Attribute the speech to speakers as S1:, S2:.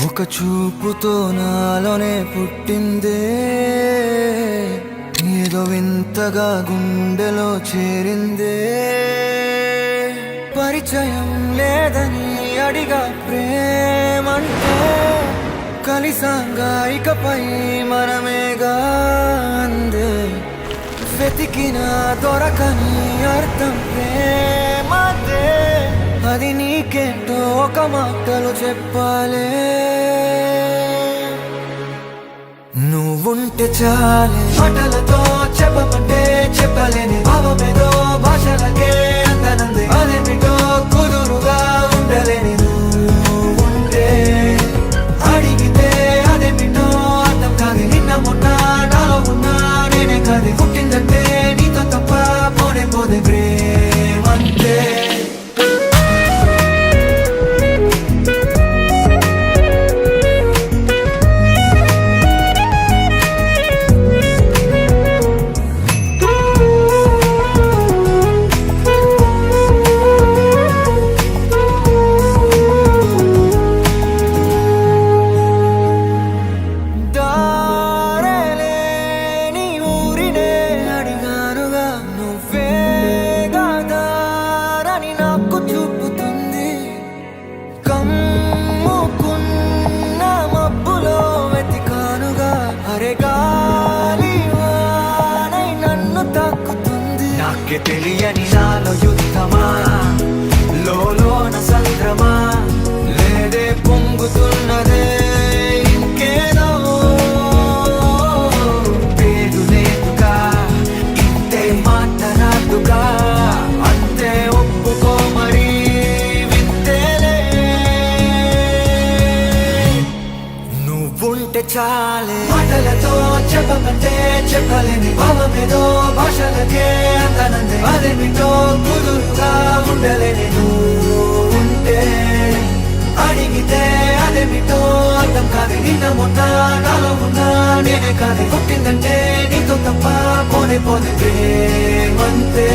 S1: ఒక చూపుతో నాలోనే పుట్టిందే, ఏదో వింతగా గుండెలో చేరిందే. పరిచయం లేదని అడిగా ప్రేమంటే, కలిసాంగా ఇకపై మనమేగా అందే. వెతికిన దొరకని అర్థం ప్రేమదే, అది నీకేంటో ఒక మాటలు చెప్పాలే. నువ్వుంటే చాలే, మాటలతో చెప్పమంటే చెప్పలేని భావమేదో భాషలకే అందనంది. అదేమిటో కుదురుగా ఉండలేని నువ్వుంటే, అడిగితే అదేమిటో అర్థం కాదు. నిన్న మొన్న నాలో ఉన్నా నేనే కాదు. పుట్టిందంటే నీతో తప్ప పోనే పోదే ప్రేమంటే. నాకే తెలియని నాలో యుద్ధమా, లోన సంద్రమా, లేదే పొంగుతున్నదే ఇంకేదో. పేరు లేదుగా, ఇంతే మాట్లాడుగా, అంతే ఒప్పుకో మరి వింతేలే. నువ్వుంటే చాలే, మాటలతో చెప్పమంటే చెప్పలేని భావమేదో భాషలకే అందనంది. అదేమిటో కుదురుగా ఉండలేని నువ్వుంటే, అడిగితే అదేమిటో అర్థం కాదు. నిన్న మొన్న నాలో ఉన్నా నేనే కాదు. పుట్టిందంటే నీతో తప్ప పోనే పోదే ప్రేమంతే.